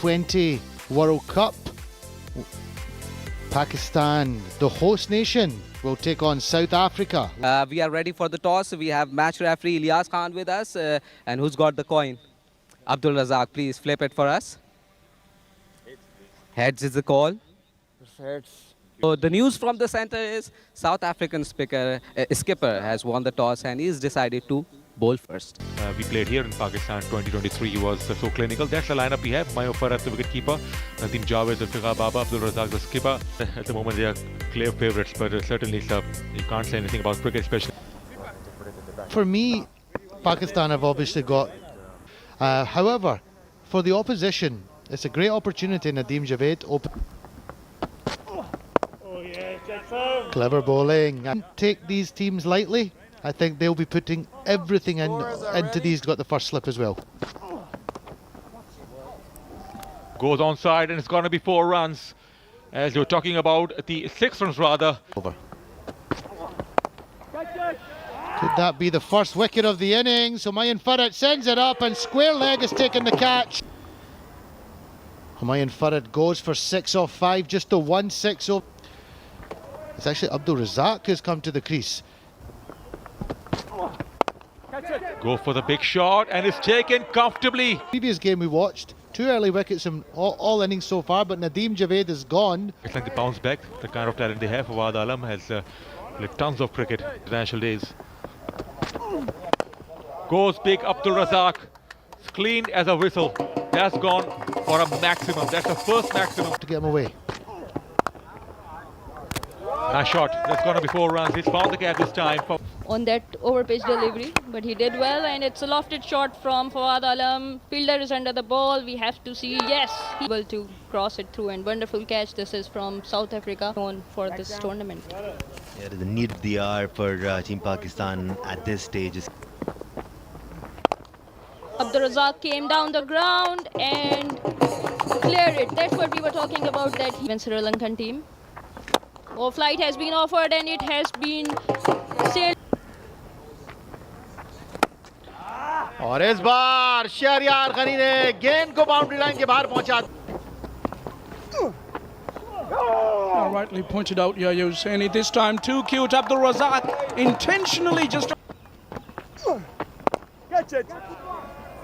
T20 World Cup. Pakistan, the host nation, will take on South Africa. We are ready for the toss. We have match referee Ilyas Khan with us. And who's got the coin? Abdul Razak, please flip it for us. Heads is the call. Heads. So the news from the center is South African skipper has won the toss and he's decided to bowl first. We played here in Pakistan 2023 was so clinical. That's the lineup we have. Mayo Farad, the wicketkeeper. Nadeem Javed, Zulfiqar Baba, Abdul Razak, the skipper. At the moment they are clear favourites, but certainly you can't say anything about cricket, especially. For me, Pakistan have obviously got. However, for the opposition, it's a great opportunity. Nadeem Javed clever bowling. And take these teams lightly. I think they'll be putting everything into these. Got the first slip as well. Goes onside and it's going to be 4 runs. As you're talking about the 6 runs rather. Over. Could that be the first wicket of the innings? Humayun Farad sends it up and square leg has taken the catch. Humayun Farad goes for 6 off 5, just the 1 6 off. It's actually Abdul Razak who's come to the crease. Go for the big shot and it's taken comfortably. Previous game we watched, 2 early wickets in all innings so far, but Nadeem Javed is gone. It's like the bounce back, the kind of talent they have. Fawad Alam has played tons of cricket international days. Goes big Abdul Razak. It's clean as a whistle. That's gone for a maximum. That's the first maximum. To get him away. Nice shot. That's going to be 4 runs. He's found the gap this time. On that over-pitch delivery, but he did well, and it's a lofted shot from Fawad Alam. Fielder is under the ball. We have to see, yes, able to cross it through, and wonderful catch. This is from South Africa, known for this tournament. Yeah, the need of the hour for Team Pakistan at this stage is. Abdul Razak came down the ground and cleared it. That's what we were talking about, that even Sri Lankan team. Off flight has been offered and it has been sailed. और इस बार शहरयार गनी ने गेंद को boundary line के बाहर पहुंचा. Rightly pointed out, Yaya Hussaini. This time too cute. Abdul Razak intentionally just. Catch it.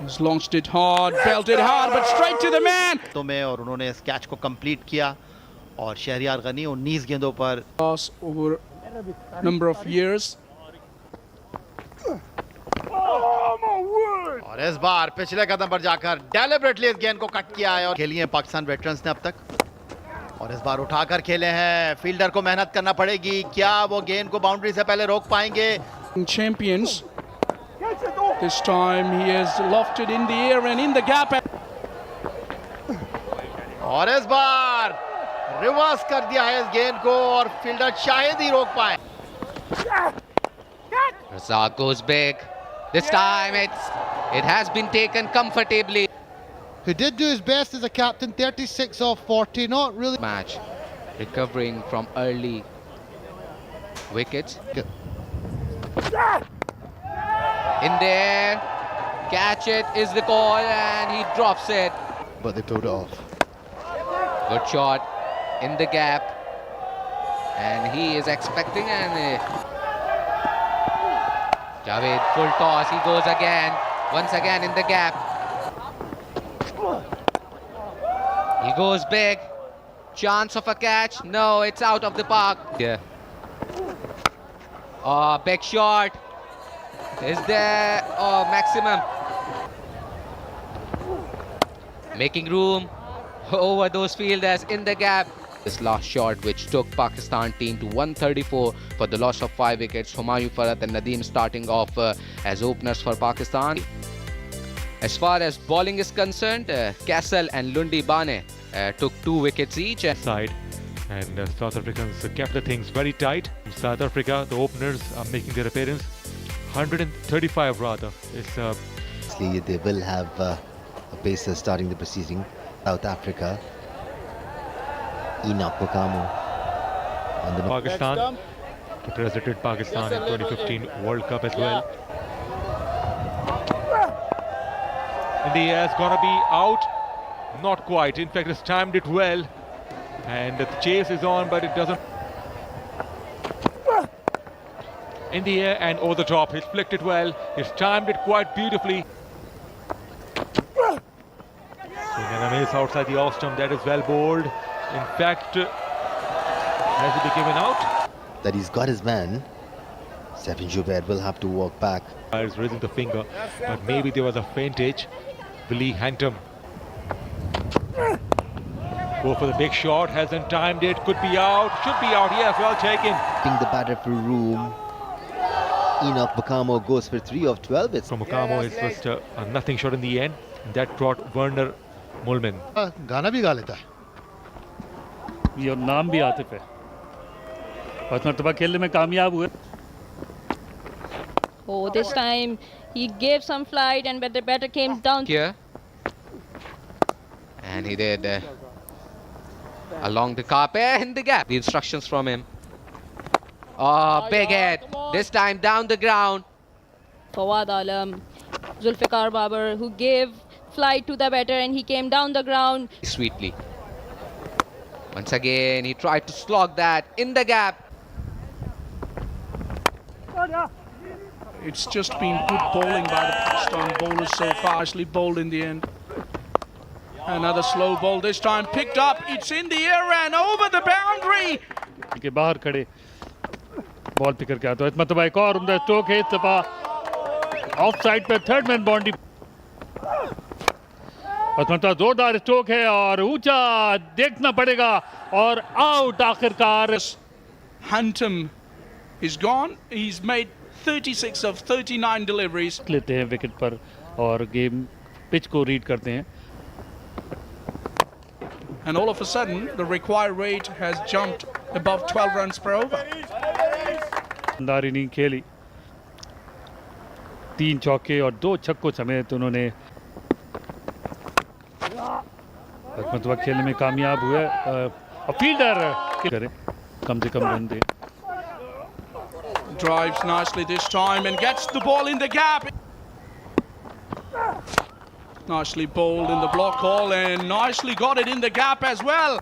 He's launched it hard, belted hard, but straight to the man. तो में और उन्होंने इस कैच को कंप्लीट किया और शहरयार गनी 19 गेंदों पर. Loss over number of years. और इस बार पिछले कदम पर जाकर डेलिबरेटली इस गेंद को कट किया है और खेली है पाकिस्तान वेटरन्स ने अब तक. और इस बार उठाकर खेले हैं. फील्डर को मेहनत करना पड़ेगी. क्या वो गेंद को बाउंड्री से पहले रोक पाएंगे? Champions. This time he has lofted in the air and in the gap. और इस बार रिवर्स कर दिया है इस गेंद को और फील्डर शायद ही रोक पाए. Razak goes big. This time it has been taken comfortably. Who did do his best as a captain, 36 off 40, not really. Match recovering from early wickets. In there, catch it is the call and he drops it. But they pulled it off. Good shot in the gap and he is expecting and Javed full toss, he goes again, once again in the gap. He goes big, chance of a catch, no, it's out of the park. Yeah. Oh, big shot. Is there, oh, maximum. Making room over those fielders in the gap. This last shot which took Pakistan team to 134 for the loss of 5 wickets. Humayun Farad and Nadeem starting off as openers for Pakistan. As far as bowling is concerned, Castle and Lundi Bane took 2 wickets each. Side and South Africans kept the things very tight. In South Africa, the openers are making their appearance. 135 rather. They will have a pacer starting the proceeding. South Africa. Enoch Pokamo. Pakistan represented Pakistan in 2015 World Cup as well. In the air, it's gonna be out. Not quite. In fact, he's timed it well. And the chase is on, but it doesn't. In the air and over the top. He's flicked it well. He's timed it quite beautifully. Swing and a miss outside the off stump. That is well bowled. In fact, has he been given out? That he's got his man. Stephen Joubert will have to walk back. He's raising the finger, but maybe there was a faintage. Billy Hantum. Go for the big shot, hasn't timed it, could be out, should be out, yes, well taken. Ping the batter for room. Enoch Bakamo goes for 3 of 12. It's From Okamo, it's just a nothing shot in the end. And that brought Werner Mulman. गाना भी गा लेता है. ये नाम भी आतिफ है. पांच मरतबा खेलने में कामयाब हुए. Oh, this time he gave some flight, and but the batter came down. Here. And he did along the carpet in the gap. The instructions from him. Oh, big hit. This time down the ground. Fawad Alam, Zulfikar Babar, who gave flight to the batter, and he came down the ground. Sweetly. Once again, he tried to slog that in the gap. It's just been good bowling by the Pakistan bowlers so far. Nicely bowled in the end. Another slow ball this time picked up. It's in the air and over the boundary. के बाहर खड़े ball picker के आता है. इस मतलब एक और उम्दा स्ट्रोक है. इस दफा ऑफ साइड पे थर्ड मैन बाउंड्री. मतलब जोरदार स्ट्रोक है और ऊंचा देखना पड़ेगा और आउट आखिरकार. Hantum is gone. He's made 36 of 39 deliveries. लेते हैं विकेट पर और गेम पिच को रीड करते हैं. And all of a sudden, the required rate has jumped above 12 runs per over. शानदार इनिंग खेली. 3 चौके और 2 छक्कों समेत उन्होंने मतलब खेलने में कामयाब हुए. और फील्डर करे कम से कम रन दे. Drives nicely this time and gets the ball in the gap. Nicely bowled in the block hole and nicely got it in the gap as well.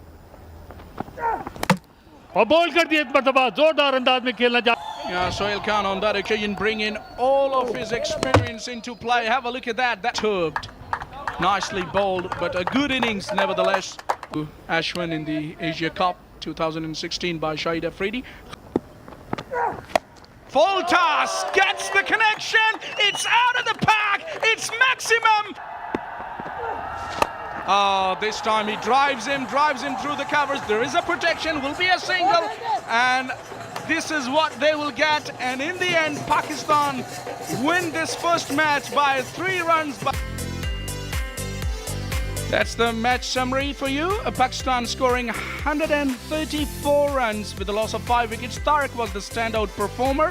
और बॉल कर दिए. मतलब जोरदार अंदाज में खेलना जा. Yeah, Sohail Khan on that occasion bringing all of his experience into play. Have a look at that. That turbed. Nicely bowled, but a good innings nevertheless. Ashwin in the Asia Cup 2016 by Shahid Afridi. Full toss, gets the connection. It's out of the pack. It's maximum. This time he drives him through the covers. There is a protection, will be a single, and this is what they will get. And in the end, Pakistan win this first match by 3 runs. That's the match summary for you. Pakistan scoring 134 runs with a loss of 5 wickets. Tariq was the standout performer.